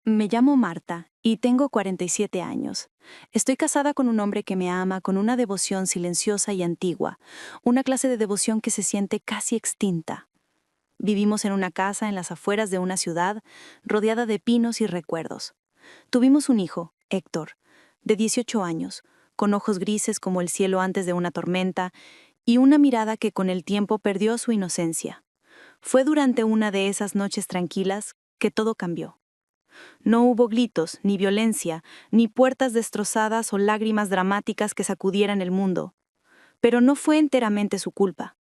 Me llamo Marta y tengo 47 años. Estoy casada con un hombre que me ama con una devoción silenciosa y antigua, una clase de devoción que se siente casi extinta. Vivimos en una casa en las afueras de una ciudad, rodeada de pinos y recuerdos. Tuvimos un hijo, Héctor, de 18 años, con ojos grises como el cielo antes de una tormenta y una mirada que con el tiempo perdió su inocencia. Fue durante una de esas noches tranquilas que todo cambió. No hubo gritos, ni violencia, ni puertas destrozadas o lágrimas dramáticas que sacudieran el mundo. Pero no fue enteramente su culpa.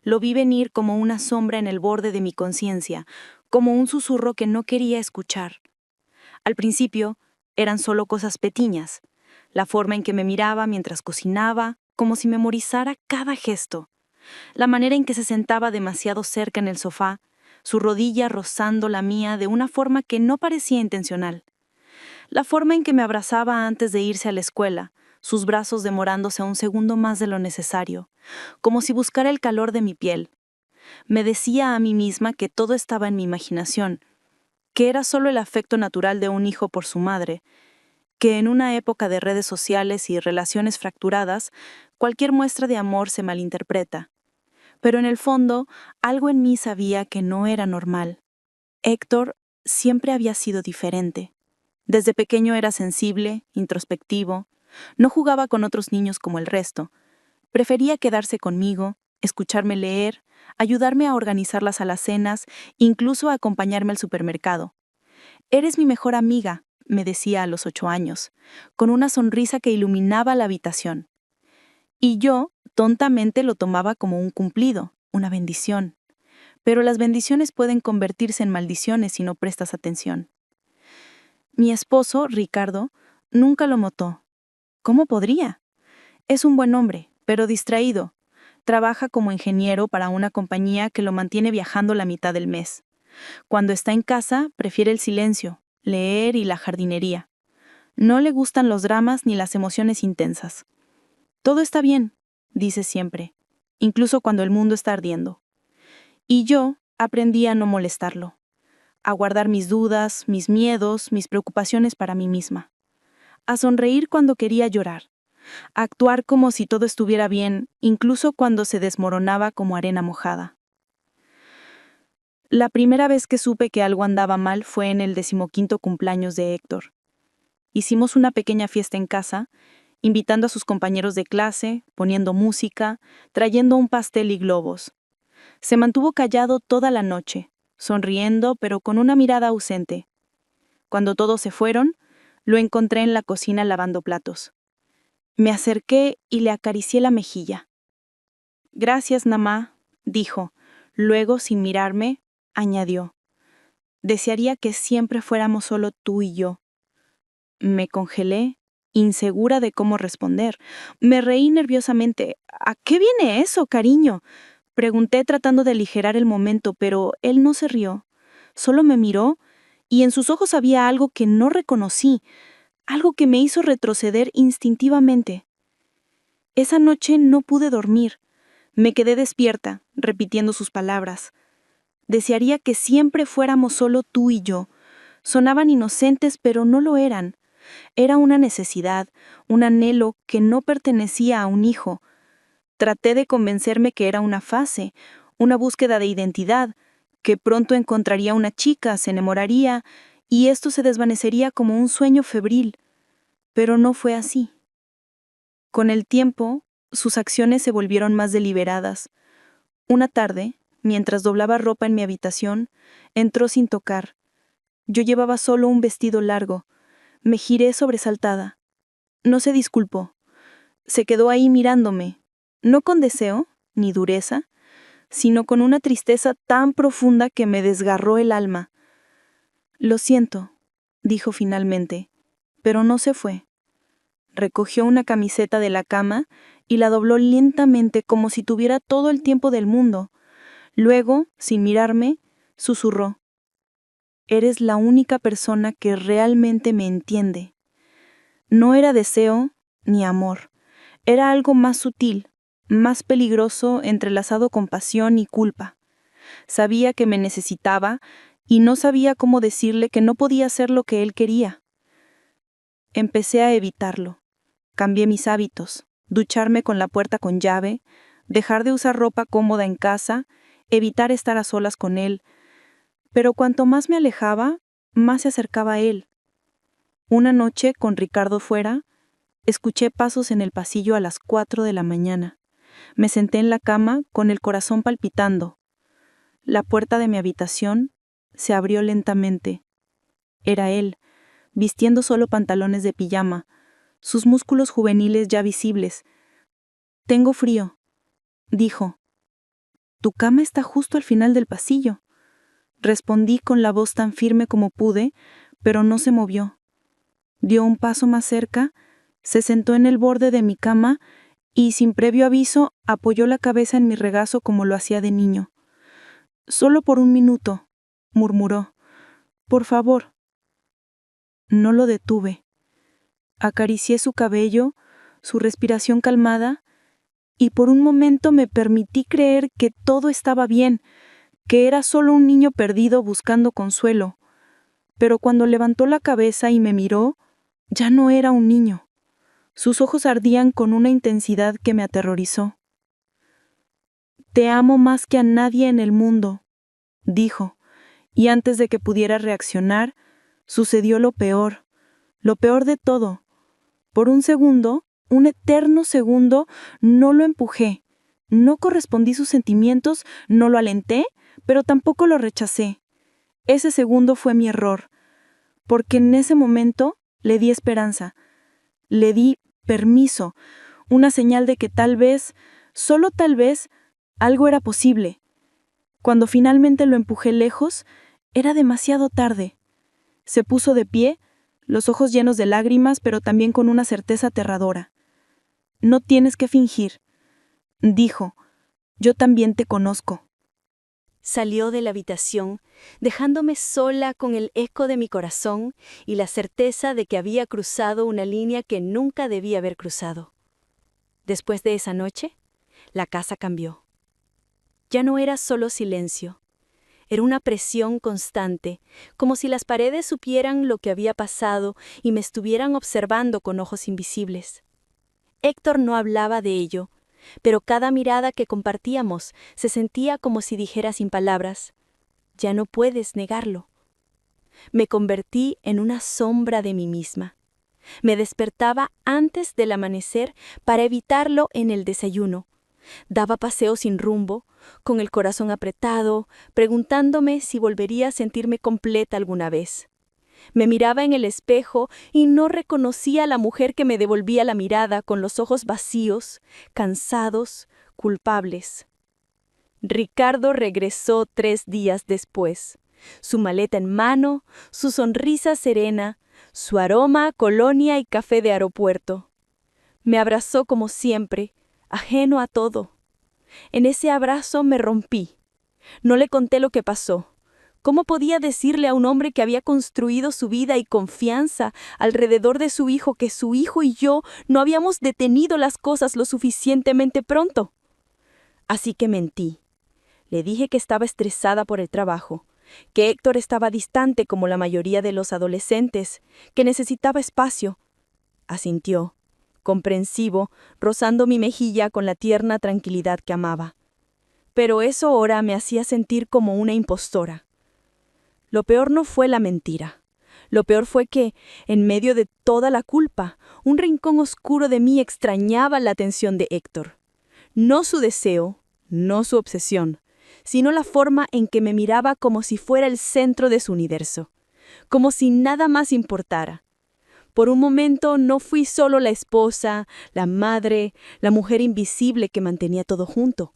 Lo vi venir como una sombra en el borde de mi conciencia, como un susurro que no quería escuchar. Al principio, eran solo cosas pequeñas, la forma en que me miraba mientras cocinaba, como si memorizara cada gesto, la manera en que se sentaba demasiado cerca en el sofá, su rodilla rozando la mía de una forma que no parecía intencional. La forma en que me abrazaba antes de irse a la escuela, sus brazos demorándose un segundo más de lo necesario, como si buscara el calor de mi piel. Me decía a mí misma que todo estaba en mi imaginación, que era solo el afecto natural de un hijo por su madre, que en una época de redes sociales y relaciones fracturadas, cualquier muestra de amor se malinterpreta. Pero en el fondo, algo en mí sabía que no era normal. Héctor siempre había sido diferente. Desde pequeño era sensible, introspectivo, no jugaba con otros niños como el resto. Prefería quedarse conmigo, escucharme leer, ayudarme a organizar las alacenas, incluso a acompañarme al supermercado. «Eres mi mejor amiga», me decía a los 8 años, con una sonrisa que iluminaba la habitación. Y yo, tontamente, lo tomaba como un cumplido, una bendición. Pero las bendiciones pueden convertirse en maldiciones si no prestas atención. Mi esposo, Ricardo, nunca lo notó. ¿Cómo podría? Es un buen hombre, pero distraído. Trabaja como ingeniero para una compañía que lo mantiene viajando la mitad del mes. Cuando está en casa, prefiere el silencio, leer y la jardinería. No le gustan los dramas ni las emociones intensas. Todo está bien, dice siempre, incluso cuando el mundo está ardiendo. Y yo aprendí a no molestarlo, a guardar mis dudas, mis miedos, mis preocupaciones para mí misma, a sonreír cuando quería llorar, a actuar como si todo estuviera bien, incluso cuando se desmoronaba como arena mojada. La primera vez que supe que algo andaba mal fue en el 15º cumpleaños de Héctor. Hicimos una pequeña fiesta en casa, invitando a sus compañeros de clase, poniendo música, trayendo un pastel y globos. Se mantuvo callado toda la noche, sonriendo pero con una mirada ausente. Cuando todos se fueron, lo encontré en la cocina lavando platos. Me acerqué y le acaricié la mejilla. «Gracias, mamá», dijo. Luego, sin mirarme, añadió: «Desearía que siempre fuéramos solo tú y yo». Me congelé, insegura de cómo responder. Me reí nerviosamente. «¿A qué viene eso, cariño?», pregunté tratando de aligerar el momento, pero él no se rió. Solo me miró, y en sus ojos había algo que no reconocí, algo que me hizo retroceder instintivamente. Esa noche no pude dormir. Me quedé despierta, repitiendo sus palabras. Desearía que siempre fuéramos solo tú y yo. Sonaban inocentes, pero no lo eran. Era una necesidad, un anhelo que no pertenecía a un hijo. Traté de convencerme que era una fase, una búsqueda de identidad, que pronto encontraría una chica, se enamoraría, y esto se desvanecería como un sueño febril. Pero no fue así. Con el tiempo, sus acciones se volvieron más deliberadas. Una tarde, mientras doblaba ropa en mi habitación, entró sin tocar. Yo llevaba solo un vestido largo. Me giré sobresaltada. No se disculpó. Se quedó ahí mirándome, no con deseo, ni dureza, sino con una tristeza tan profunda que me desgarró el alma. «Lo siento», dijo finalmente, pero no se fue. Recogió una camiseta de la cama y la dobló lentamente como si tuviera todo el tiempo del mundo. Luego, sin mirarme, susurró: «Eres la única persona que realmente me entiende». No era deseo ni amor, era algo más sutil, más peligroso entrelazado con pasión y culpa. Sabía que me necesitaba, y no sabía cómo decirle que no podía hacer lo que él quería. Empecé a evitarlo. Cambié mis hábitos, ducharme con la puerta con llave, dejar de usar ropa cómoda en casa, evitar estar a solas con él. Pero cuanto más me alejaba, más se acercaba a él. Una noche, con Ricardo fuera, escuché pasos en el pasillo a las 4 de la mañana. Me senté en la cama con el corazón palpitando. La puerta de mi habitación se abrió lentamente. Era él, vistiendo solo pantalones de pijama, sus músculos juveniles ya visibles. «Tengo frío», dijo. «Tu cama está justo al final del pasillo». Respondí con la voz tan firme como pude, pero no se movió. Dio un paso más cerca, se sentó en el borde de mi cama y, sin previo aviso, apoyó la cabeza en mi regazo como lo hacía de niño. «Solo por un minuto», murmuró. «Por favor». No lo detuve. Acaricié su cabello, su respiración calmada, y por un momento me permití creer que todo estaba bien, que era solo un niño perdido buscando consuelo. Pero cuando levantó la cabeza y me miró, ya no era un niño. Sus ojos ardían con una intensidad que me aterrorizó. «Te amo más que a nadie en el mundo», dijo, y antes de que pudiera reaccionar, sucedió lo peor de todo. Por un segundo, un eterno segundo, no lo empujé, no correspondí sus sentimientos, no lo alenté, pero tampoco lo rechacé. Ese segundo fue mi error, porque en ese momento le di esperanza, le di permiso, una señal de que tal vez, solo tal vez, algo era posible. Cuando finalmente lo empujé lejos, era demasiado tarde. Se puso de pie, los ojos llenos de lágrimas, pero también con una certeza aterradora. «No tienes que fingir», dijo. «Yo también te conozco». Salió de la habitación, dejándome sola con el eco de mi corazón y la certeza de que había cruzado una línea que nunca debía haber cruzado. Después de esa noche, la casa cambió. Ya no era solo silencio. Era una presión constante, como si las paredes supieran lo que había pasado y me estuvieran observando con ojos invisibles. Héctor no hablaba de ello, pero cada mirada que compartíamos se sentía como si dijera sin palabras: «Ya no puedes negarlo». Me convertí en una sombra de mí misma. Me despertaba antes del amanecer para evitarlo en el desayuno. Daba paseos sin rumbo, con el corazón apretado, preguntándome si volvería a sentirme completa alguna vez. Me miraba en el espejo y no reconocía a la mujer que me devolvía la mirada con los ojos vacíos, cansados, culpables. Ricardo regresó 3 días después, su maleta en mano, su sonrisa serena, su aroma a colonia y café de aeropuerto. Me abrazó como siempre, ajeno a todo. En ese abrazo me rompí. No le conté lo que pasó. ¿Cómo podía decirle a un hombre que había construido su vida y confianza alrededor de su hijo que su hijo y yo no habíamos detenido las cosas lo suficientemente pronto? Así que mentí. Le dije que estaba estresada por el trabajo, que Héctor estaba distante como la mayoría de los adolescentes, que necesitaba espacio. Asintió, comprensivo, rozando mi mejilla con la tierna tranquilidad que amaba. Pero eso ahora me hacía sentir como una impostora. Lo peor no fue la mentira. Lo peor fue que, en medio de toda la culpa, un rincón oscuro de mí extrañaba la atención de Héctor. No su deseo, no su obsesión, sino la forma en que me miraba como si fuera el centro de su universo, como si nada más importara. Por un momento no fui solo la esposa, la madre, la mujer invisible que mantenía todo junto.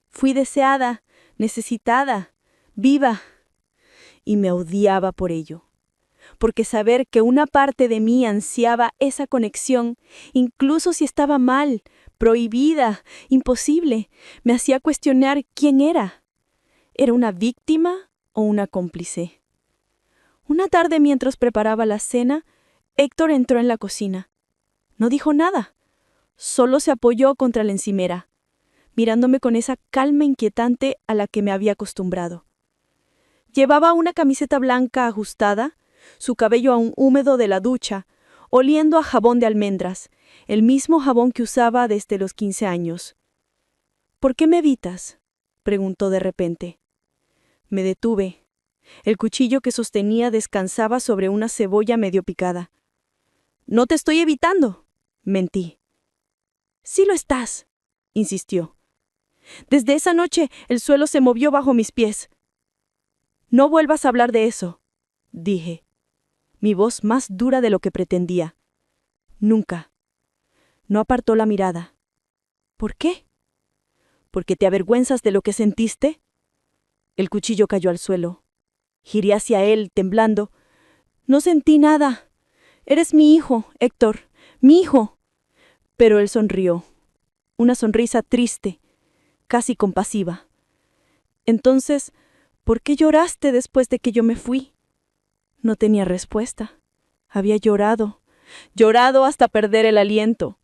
Fui deseada, necesitada, viva. Y me odiaba por ello. Porque saber que una parte de mí ansiaba esa conexión, incluso si estaba mal, prohibida, imposible, me hacía cuestionar quién era. ¿Era una víctima o una cómplice? Una tarde, mientras preparaba la cena, Héctor entró en la cocina. No dijo nada. Solo se apoyó contra la encimera, mirándome con esa calma inquietante a la que me había acostumbrado. Llevaba una camiseta blanca ajustada, su cabello aún húmedo de la ducha, oliendo a jabón de almendras, el mismo jabón que usaba desde los 15 años. «¿Por qué me evitas?», preguntó de repente. Me detuve. El cuchillo que sostenía descansaba sobre una cebolla medio picada. «No te estoy evitando», mentí. «Sí lo estás», insistió. «Desde esa noche el suelo se movió bajo mis pies». «No vuelvas a hablar de eso», dije, mi voz más dura de lo que pretendía. «Nunca». No apartó la mirada. «¿Por qué?». «¿Porque te avergüenzas de lo que sentiste?». El cuchillo cayó al suelo. Giré hacia él, temblando. «No sentí nada. Eres mi hijo, Héctor, mi hijo». Pero él sonrió. Una sonrisa triste, casi compasiva. «Entonces, ¿por qué lloraste después de que yo me fui?». No tenía respuesta. Había llorado hasta perder el aliento.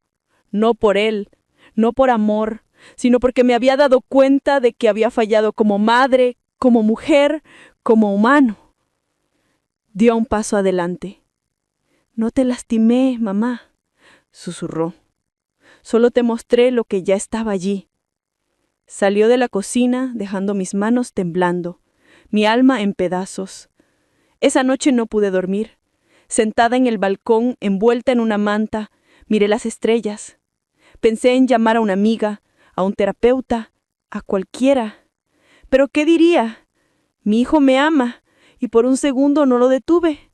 No por él, no por amor, sino porque me había dado cuenta de que había fallado como madre, como mujer, como humano. Dio un paso adelante. «No te lastimé, mamá», susurró. «Solo te mostré lo que ya estaba allí». Salió de la cocina, dejando mis manos temblando, mi alma en pedazos. Esa noche no pude dormir. Sentada en el balcón, envuelta en una manta, miré las estrellas. Pensé en llamar a una amiga, a un terapeuta, a cualquiera. ¿Pero qué diría? Mi hijo me ama, y por un segundo no lo detuve.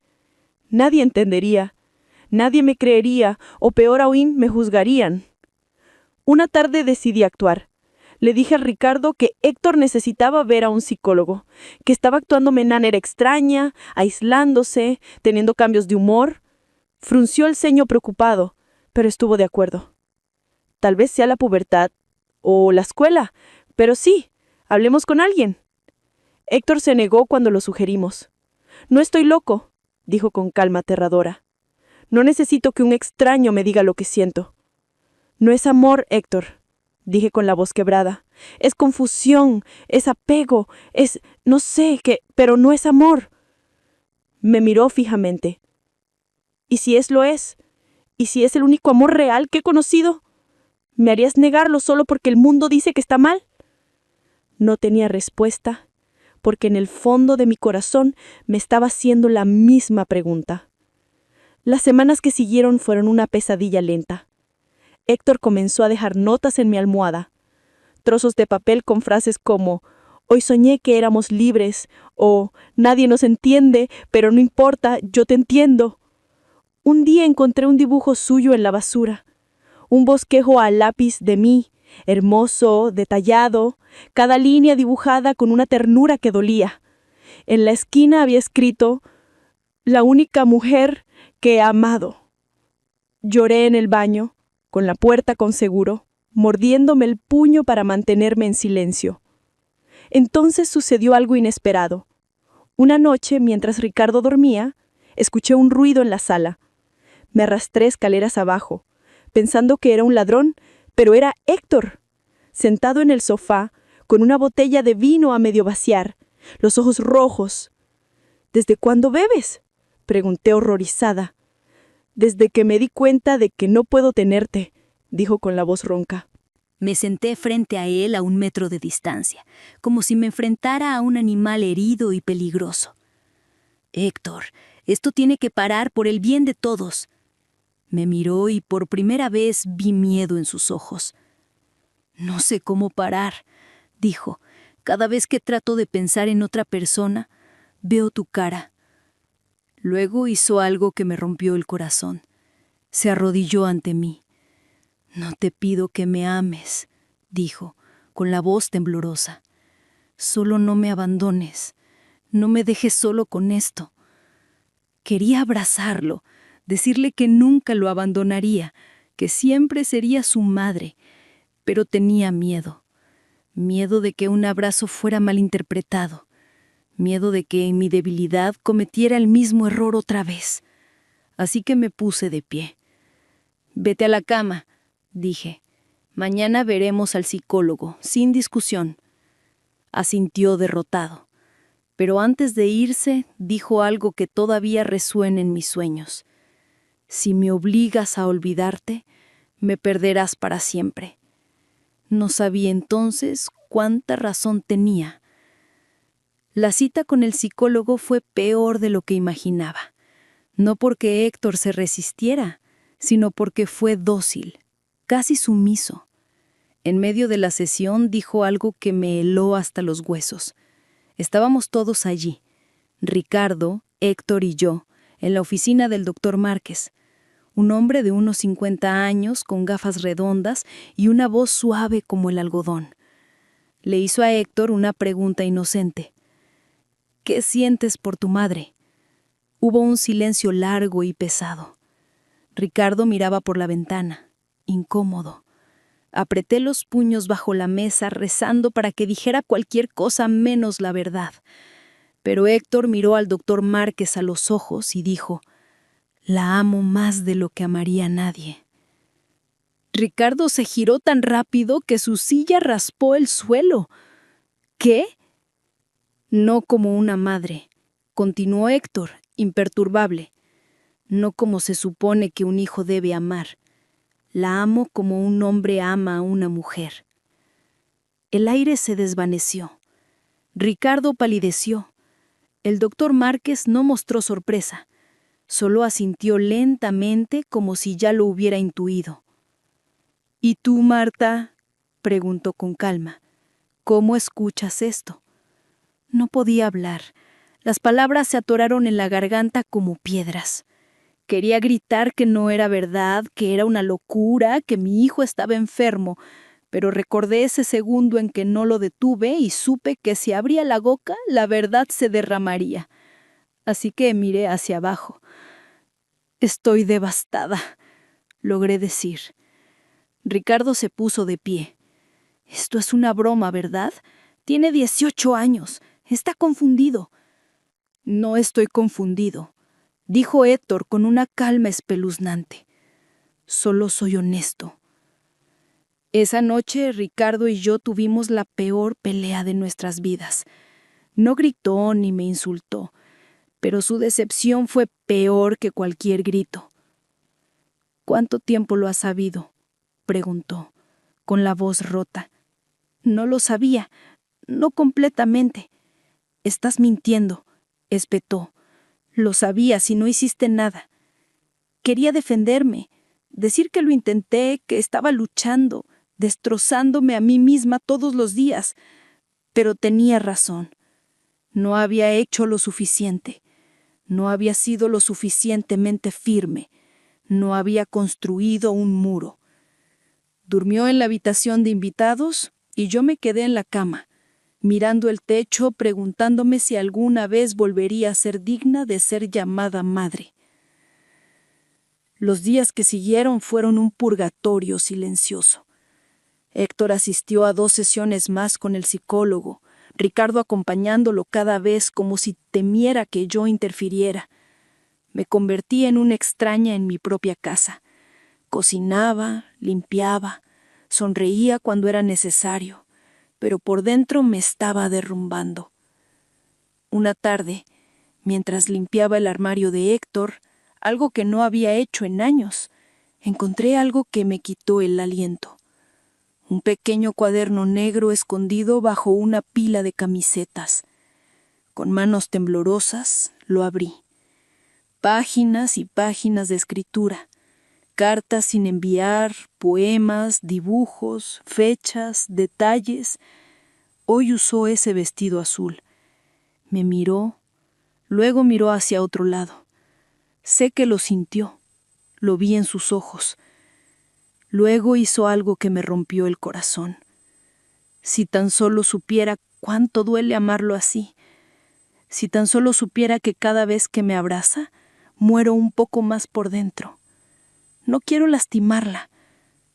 Nadie entendería, nadie me creería, o peor aún, me juzgarían. Una tarde decidí actuar. Le dije a Ricardo que Héctor necesitaba ver a un psicólogo, que estaba actuando de manera extraña, aislándose, teniendo cambios de humor. Frunció el ceño preocupado, pero estuvo de acuerdo. Tal vez sea la pubertad o la escuela, pero sí, hablemos con alguien. Héctor se negó cuando lo sugerimos. «No estoy loco», dijo con calma aterradora. «No necesito que un extraño me diga lo que siento». «No es amor, Héctor», dije con la voz quebrada. «Es confusión, es apego, no sé qué, pero no es amor». Me miró fijamente. «¿Y si lo es? ¿Y si es el único amor real que he conocido? ¿Me harías negarlo solo porque el mundo dice que está mal?». No tenía respuesta, porque en el fondo de mi corazón me estaba haciendo la misma pregunta. Las semanas que siguieron fueron una pesadilla lenta. Héctor comenzó a dejar notas en mi almohada, trozos de papel con frases como «Hoy soñé que éramos libres» o «Nadie nos entiende, pero no importa, yo te entiendo». Un día encontré un dibujo suyo en la basura, un bosquejo a lápiz de mí, hermoso, detallado, cada línea dibujada con una ternura que dolía. En la esquina había escrito «La única mujer que he amado». Lloré en el baño, con la puerta con seguro, mordiéndome el puño para mantenerme en silencio. Entonces sucedió algo inesperado. Una noche, mientras Ricardo dormía, escuché un ruido en la sala. Me arrastré escaleras abajo, pensando que era un ladrón, pero era Héctor, sentado en el sofá, con una botella de vino a medio vaciar, los ojos rojos. «¿Desde cuándo bebes?», pregunté horrorizada. «Desde que me di cuenta de que no puedo tenerte», dijo con la voz ronca. Me senté frente a él a 1 metro de distancia, como si me enfrentara a un animal herido y peligroso. «Héctor, esto tiene que parar por el bien de todos». Me miró y por primera vez vi miedo en sus ojos. «No sé cómo parar», dijo. «Cada vez que trato de pensar en otra persona, veo tu cara». Luego hizo algo que me rompió el corazón. Se arrodilló ante mí. «No te pido que me ames», dijo, con la voz temblorosa. «Solo no me abandones. No me dejes solo con esto». Quería abrazarlo, decirle que nunca lo abandonaría, que siempre sería su madre, pero tenía miedo. Miedo de que un abrazo fuera malinterpretado. Miedo de que en mi debilidad cometiera el mismo error otra vez. Así que me puse de pie. «Vete a la cama», dije. «Mañana veremos al psicólogo, sin discusión». Asintió derrotado. Pero antes de irse, dijo algo que todavía resuena en mis sueños. Si me obligas a olvidarte, me perderás para siempre. No sabía entonces cuánta razón tenía. La cita con el psicólogo fue peor de lo que imaginaba. No porque Héctor se resistiera, sino porque fue dócil, casi sumiso. En medio de la sesión dijo algo que me heló hasta los huesos. Estábamos todos allí, Ricardo, Héctor y yo, en la oficina del doctor Márquez. Un hombre de unos 50 años, con gafas redondas y una voz suave como el algodón. Le hizo a Héctor una pregunta inocente. ¿Qué sientes por tu madre? Hubo un silencio largo y pesado. Ricardo miraba por la ventana, incómodo. Apreté los puños bajo la mesa, rezando para que dijera cualquier cosa menos la verdad. Pero Héctor miró al doctor Márquez a los ojos y dijo: «La amo más de lo que amaría a nadie». Ricardo se giró tan rápido que su silla raspó el suelo. ¿Qué? No como una madre, continuó Héctor, imperturbable. No como se supone que un hijo debe amar. La amo como un hombre ama a una mujer. El aire se desvaneció. Ricardo palideció. El doctor Márquez no mostró sorpresa. Solo asintió lentamente como si ya lo hubiera intuido. «¿Y tú, Marta?», preguntó con calma. «¿Cómo escuchas esto?». No podía hablar. Las palabras se atoraron en la garganta como piedras. Quería gritar que no era verdad, que era una locura, que mi hijo estaba enfermo, pero recordé ese segundo en que no lo detuve y supe que si abría la boca, la verdad se derramaría. Así que miré hacia abajo. «Estoy devastada», logré decir. Ricardo se puso de pie. «Esto es una broma, ¿verdad? Tiene 18 años. Está confundido». «No estoy confundido», dijo Héctor con una calma espeluznante. «Solo soy honesto». Esa noche Ricardo y yo tuvimos la peor pelea de nuestras vidas. No gritó ni me insultó, pero su decepción fue peor que cualquier grito. «¿Cuánto tiempo lo has sabido?», preguntó, con la voz rota. «No lo sabía, no completamente». «Estás mintiendo», espetó. «Lo sabías y no hiciste nada». Quería defenderme, decir que lo intenté, que estaba luchando, destrozándome a mí misma todos los días. Pero tenía razón. No había hecho lo suficiente. No había sido lo suficientemente firme. No había construido un muro. Durmió en la habitación de invitados y yo me quedé en la cama, mirando el techo, preguntándome si alguna vez volvería a ser digna de ser llamada madre. Los días que siguieron fueron un purgatorio silencioso. Héctor asistió a 2 sesiones más con el psicólogo, Ricardo acompañándolo cada vez como si temiera que yo interfiriera. Me convertí en una extraña en mi propia casa. Cocinaba, limpiaba, sonreía cuando era necesario, pero por dentro me estaba derrumbando. Una tarde, mientras limpiaba el armario de Héctor, algo que no había hecho en años, encontré algo que me quitó el aliento. Un pequeño cuaderno negro escondido bajo una pila de camisetas. Con manos temblorosas lo abrí. Páginas y páginas de escritura. Cartas sin enviar, poemas, dibujos, fechas, detalles. Hoy usó ese vestido azul. Me miró, luego miró hacia otro lado. Sé que lo sintió, lo vi en sus ojos. Luego hizo algo que me rompió el corazón. Si tan solo supiera cuánto duele amarlo así. Si tan solo supiera que cada vez que me abraza, muero un poco más por dentro. No quiero lastimarla,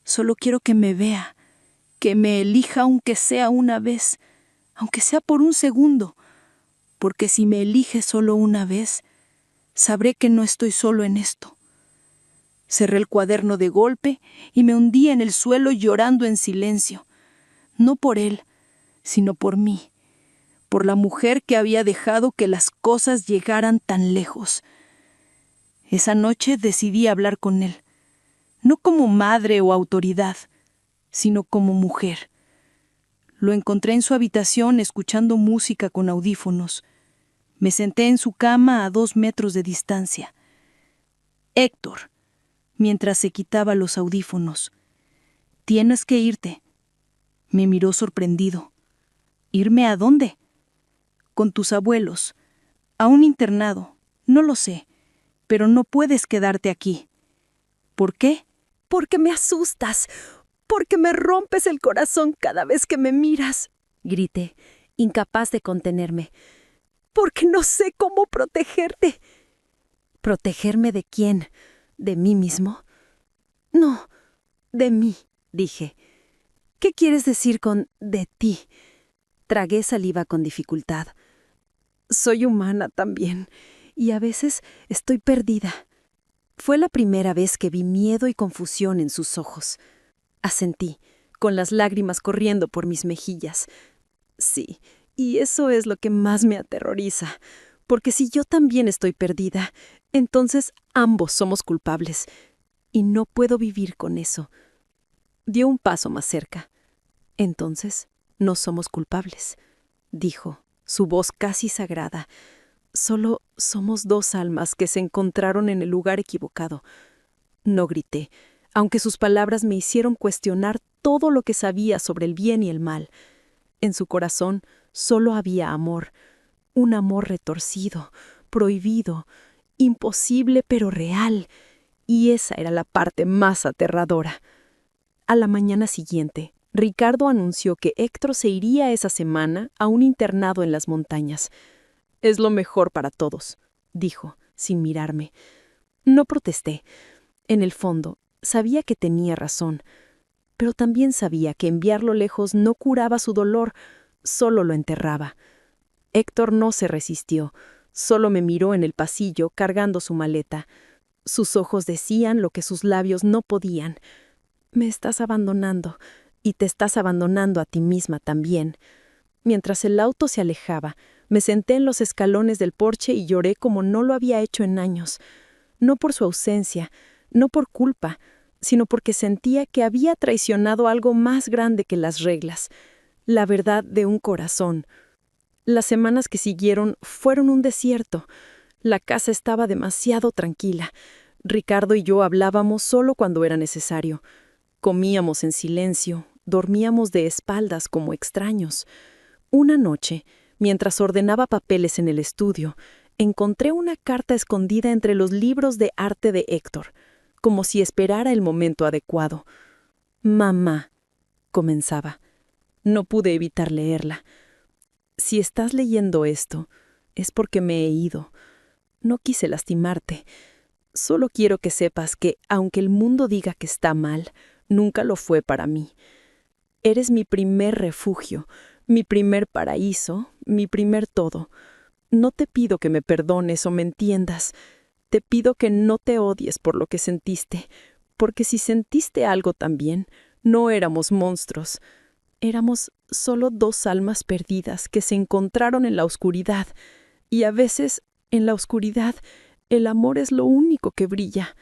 solo quiero que me vea, que me elija aunque sea una vez, aunque sea por un segundo, porque si me elige solo una vez, sabré que no estoy solo en esto. Cerré el cuaderno de golpe y me hundí en el suelo llorando en silencio, no por él, sino por mí, por la mujer que había dejado que las cosas llegaran tan lejos. Esa noche decidí hablar con él, no como madre o autoridad, sino como mujer. Lo encontré en su habitación escuchando música con audífonos. Me senté en su cama a 2 metros de distancia. Héctor, mientras se quitaba los audífonos. «Tienes que irte». Me miró sorprendido. «¿Irme a dónde?» «Con tus abuelos. A un internado. No lo sé. Pero no puedes quedarte aquí». «¿Por qué?» «Porque me asustas. Porque me rompes el corazón cada vez que me miras», grité, incapaz de contenerme. «Porque no sé cómo protegerte». «¿Protegerme de quién? ¿De mí mismo?» «No, de mí», dije. «¿Qué quieres decir con de ti?» Tragué saliva con dificultad. «Soy humana también, y a veces estoy perdida». Fue la primera vez que vi miedo y confusión en sus ojos. Asentí, con las lágrimas corriendo por mis mejillas. Sí, y eso es lo que más me aterroriza, porque si yo también estoy perdida, entonces ambos somos culpables, y no puedo vivir con eso. Dio un paso más cerca. «Entonces, no somos culpables», dijo, su voz casi sagrada. «Solo somos 2 almas que se encontraron en el lugar equivocado». No grité, aunque sus palabras me hicieron cuestionar todo lo que sabía sobre el bien y el mal. En su corazón solo había amor, un amor retorcido, prohibido, imposible pero real, y esa era la parte más aterradora. A la mañana siguiente, Ricardo anunció que Héctor se iría esa semana a un internado en las montañas. «Es lo mejor para todos», dijo, sin mirarme. No protesté. En el fondo, sabía que tenía razón, pero también sabía que enviarlo lejos no curaba su dolor, solo lo enterraba. Héctor no se resistió, solo me miró en el pasillo cargando su maleta. Sus ojos decían lo que sus labios no podían. «Me estás abandonando, y te estás abandonando a ti misma también». Mientras el auto se alejaba, me senté en los escalones del porche y lloré como no lo había hecho en años. No por su ausencia, no por culpa, sino porque sentía que había traicionado algo más grande que las reglas, la verdad de un corazón. Las semanas que siguieron fueron un desierto. La casa estaba demasiado tranquila. Ricardo y yo hablábamos solo cuando era necesario. Comíamos en silencio, dormíamos de espaldas como extraños. Una noche, mientras ordenaba papeles en el estudio, encontré una carta escondida entre los libros de arte de Héctor, como si esperara el momento adecuado. «Mamá», comenzaba. No pude evitar leerla. «Si estás leyendo esto, es porque me he ido. No quise lastimarte. Solo quiero que sepas que, aunque el mundo diga que está mal, nunca lo fue para mí. Eres mi primer refugio, mi primer paraíso, mi primer todo. No te pido que me perdones o me entiendas. Te pido que no te odies por lo que sentiste, porque si sentiste algo también, no éramos monstruos. Éramos solo 2 almas perdidas que se encontraron en la oscuridad, y a veces, en la oscuridad, el amor es lo único que brilla.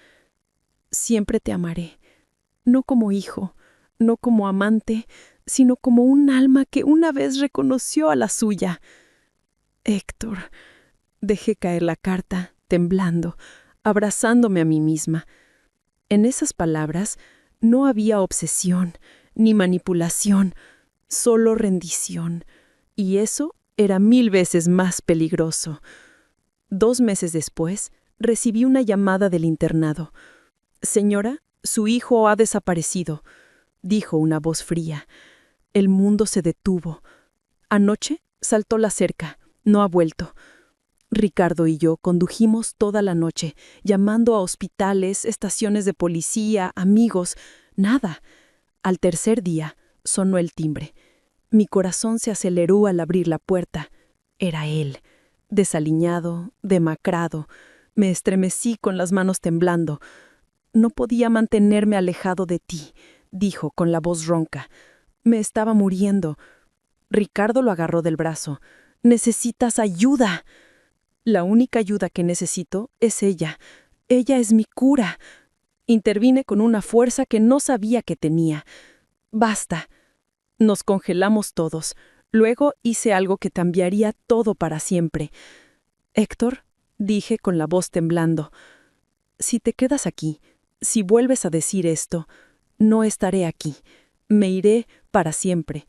Siempre te amaré, no como hijo, no como amante, sino como un alma que una vez reconoció a la suya». «Héctor», dejé caer la carta, temblando, abrazándome a mí misma. En esas palabras no había obsesión, ni manipulación, solo rendición, y eso era 1000 veces más peligroso. 2 meses después, recibí una llamada del internado. «Señora, su hijo ha desaparecido», dijo una voz fría. El mundo se detuvo. Anoche saltó la cerca. No ha vuelto. Ricardo y yo condujimos toda la noche, llamando a hospitales, estaciones de policía, amigos. Nada. Al tercer día, sonó el timbre. Mi corazón se aceleró al abrir la puerta. Era él, desaliñado, demacrado. Me estremecí con las manos temblando. «No podía mantenerme alejado de ti», dijo con la voz ronca. «Me estaba muriendo». Ricardo lo agarró del brazo. Necesitas ayuda. La única ayuda que necesito es ella. Ella es mi cura. Intervine con una fuerza que no sabía que tenía. Basta. Nos congelamos todos. Luego hice algo que cambiaría todo para siempre. Héctor, dije con la voz temblando, si te quedas aquí, si vuelves a decir esto, no estaré aquí. Me iré para siempre.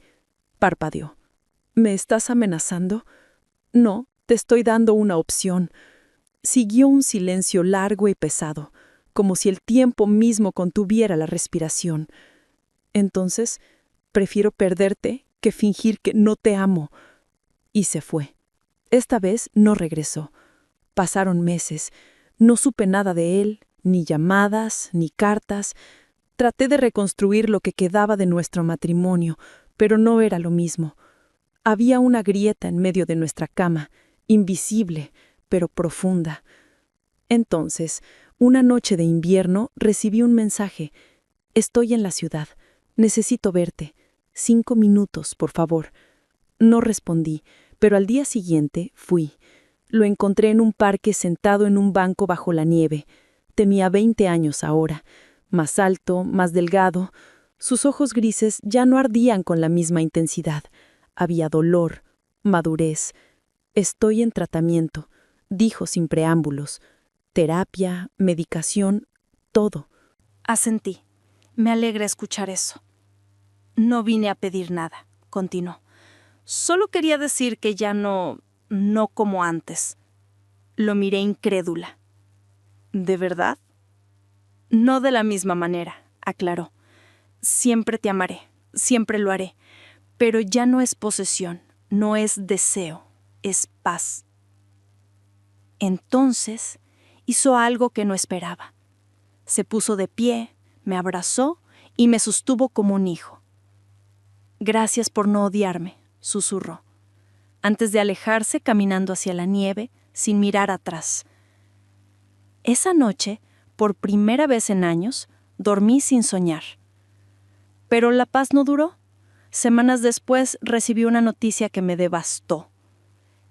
Parpadeó. ¿Me estás amenazando? No, te estoy dando una opción. Siguió un silencio largo y pesado, como si el tiempo mismo contuviera la respiración. Entonces, prefiero perderte que fingir que no te amo. Y se fue. Esta vez no regresó. Pasaron meses. No supe nada de él, ni llamadas, ni cartas. Traté de reconstruir lo que quedaba de nuestro matrimonio, pero no era lo mismo. Había una grieta en medio de nuestra cama, invisible, pero profunda. Entonces, una noche de invierno, recibí un mensaje. Estoy en la ciudad. Necesito verte. 5 minutos, por favor. No respondí, pero al día siguiente fui. Lo encontré en un parque sentado en un banco bajo la nieve. Tenía 20 años ahora, más alto, más delgado. Sus ojos grises ya no ardían con la misma intensidad. Había dolor, madurez. Estoy en tratamiento, dijo sin preámbulos. Terapia, medicación, todo. Asentí. Me alegra escuchar eso. No vine a pedir nada, continuó. Solo quería decir que ya no como antes. Lo miré incrédula. ¿De verdad? No de la misma manera, aclaró. Siempre te amaré, siempre lo haré, pero ya no es posesión, no es deseo, es paz. Entonces hizo algo que no esperaba. Se puso de pie, me abrazó y me sostuvo como un hijo. Gracias por no odiarme, susurró, antes de alejarse caminando hacia la nieve, sin mirar atrás. Esa noche, por primera vez en años, dormí sin soñar. Pero la paz no duró. Semanas después recibí una noticia que me devastó.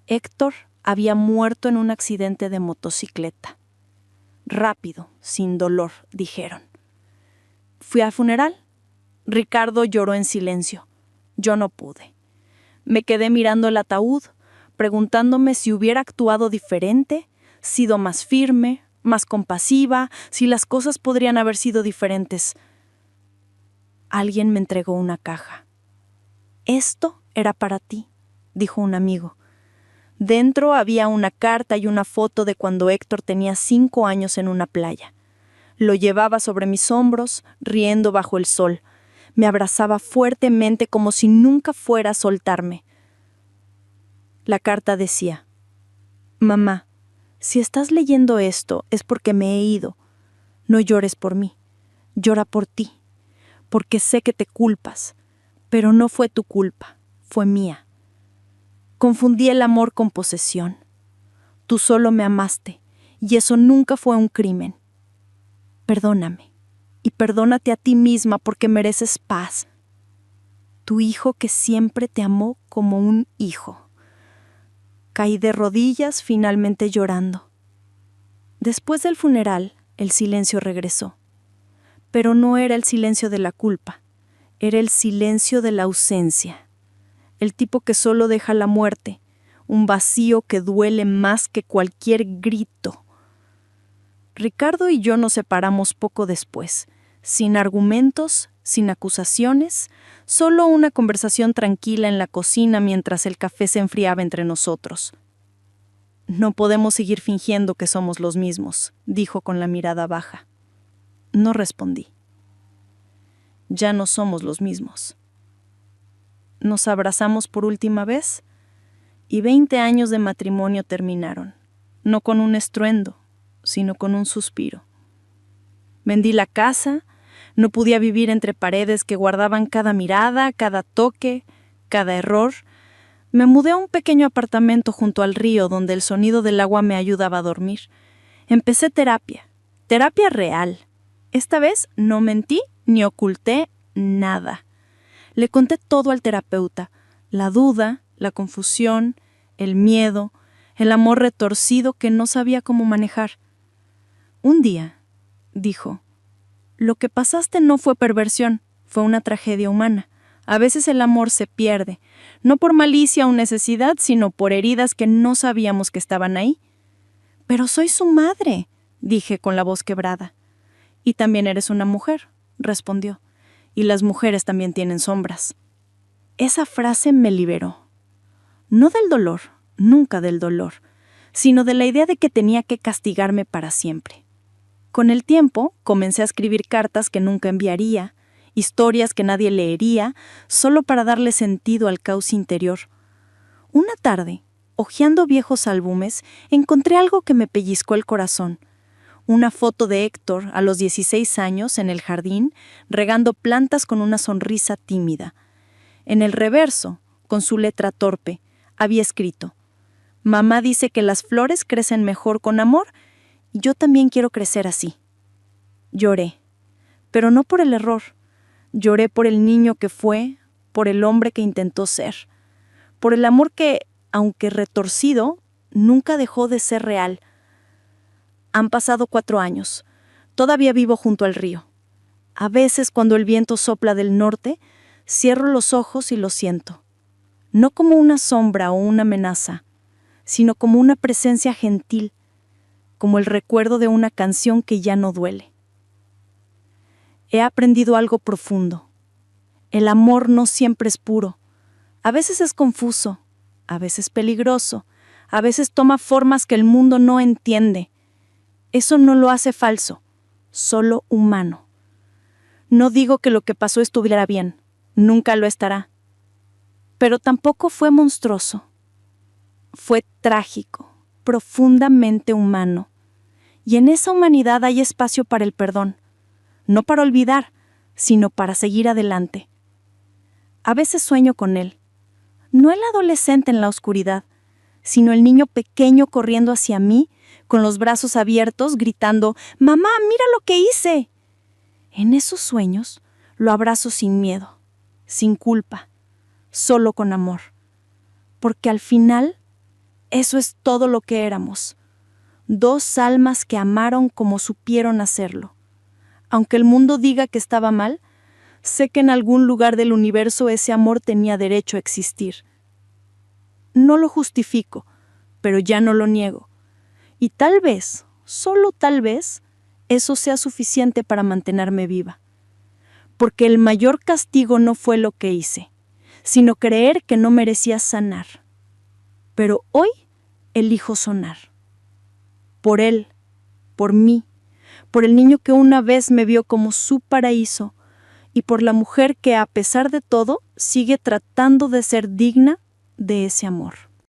Héctor había muerto en un accidente de motocicleta. Rápido, sin dolor, dijeron. Fui al funeral. Ricardo lloró en silencio. Yo no pude. Me quedé mirando el ataúd, preguntándome si hubiera actuado diferente, sido más firme, más compasiva, si las cosas podrían haber sido diferentes. Alguien me entregó una caja. Esto era para ti, dijo un amigo. Dentro había una carta y una foto de cuando Héctor tenía 5 años en una playa. Lo llevaba sobre mis hombros, riendo bajo el sol. Me abrazaba fuertemente como si nunca fuera a soltarme. La carta decía: Mamá, si estás leyendo esto es porque me he ido. No llores por mí, llora por ti, porque sé que te culpas, pero no fue tu culpa, fue mía. Confundí el amor con posesión. Tú solo me amaste, y eso nunca fue un crimen. Perdóname, y perdónate a ti misma porque mereces paz. Tu hijo que siempre te amó como un hijo. Caí de rodillas, finalmente llorando. Después del funeral, el silencio regresó. Pero no era el silencio de la culpa, era el silencio de la ausencia. El tipo que solo deja la muerte, un vacío que duele más que cualquier grito. Ricardo y yo nos separamos poco después, sin argumentos, sin acusaciones, solo una conversación tranquila en la cocina mientras el café se enfriaba entre nosotros. No podemos seguir fingiendo que somos los mismos, dijo con la mirada baja. No respondí. Ya no somos los mismos. Nos abrazamos por última vez y 20 años de matrimonio terminaron, no con un estruendo, sino con un suspiro. Vendí la casa, no podía vivir entre paredes que guardaban cada mirada, cada toque, cada error. Me mudé a un pequeño apartamento junto al río donde el sonido del agua me ayudaba a dormir. Empecé terapia real. Esta vez no mentí ni oculté nada. Le conté todo al terapeuta, la duda, la confusión, el miedo, el amor retorcido que no sabía cómo manejar. Un día, dijo, lo que pasaste no fue perversión, fue una tragedia humana. A veces el amor se pierde, no por malicia o necesidad, sino por heridas que no sabíamos que estaban ahí. Pero soy su madre, dije con la voz quebrada. Y también eres una mujer, respondió. Y las mujeres también tienen sombras. Esa frase me liberó. No del dolor, nunca del dolor, sino de la idea de que tenía que castigarme para siempre. Con el tiempo, comencé a escribir cartas que nunca enviaría, historias que nadie leería, solo para darle sentido al caos interior. Una tarde, hojeando viejos álbumes, encontré algo que me pellizcó el corazón. Una foto de Héctor, a los 16 años, en el jardín, regando plantas con una sonrisa tímida. En el reverso, con su letra torpe, había escrito: «Mamá dice que las flores crecen mejor con amor, y yo también quiero crecer así». Lloré, pero no por el error. Lloré por el niño que fue, por el hombre que intentó ser, por el amor que, aunque retorcido, nunca dejó de ser real. Han pasado 4 años. Todavía vivo junto al río. A veces, cuando el viento sopla del norte, cierro los ojos y lo siento. No como una sombra o una amenaza, sino como una presencia gentil, como el recuerdo de una canción que ya no duele. He aprendido algo profundo. El amor no siempre es puro. A veces es confuso, a veces peligroso, a veces toma formas que el mundo no entiende. Eso no lo hace falso, solo humano. No digo que lo que pasó estuviera bien, nunca lo estará. Pero tampoco fue monstruoso. Fue trágico, profundamente humano. Y en esa humanidad hay espacio para el perdón. No para olvidar, sino para seguir adelante. A veces sueño con él. No el adolescente en la oscuridad, sino el niño pequeño corriendo hacia mí, con los brazos abiertos, gritando: «¡Mamá, mira lo que hice!». En esos sueños lo abrazo sin miedo, sin culpa, solo con amor. Porque al final, eso es todo lo que éramos. 2 almas que amaron como supieron hacerlo. Aunque el mundo diga que estaba mal, sé que en algún lugar del universo ese amor tenía derecho a existir. No lo justifico, pero ya no lo niego. Y tal vez, solo tal vez, eso sea suficiente para mantenerme viva. Porque el mayor castigo no fue lo que hice, sino creer que no merecía sanar. Pero hoy elijo sonar. Por él, por mí, por el niño que una vez me vio como su paraíso, y por la mujer que, a pesar de todo, sigue tratando de ser digna de ese amor.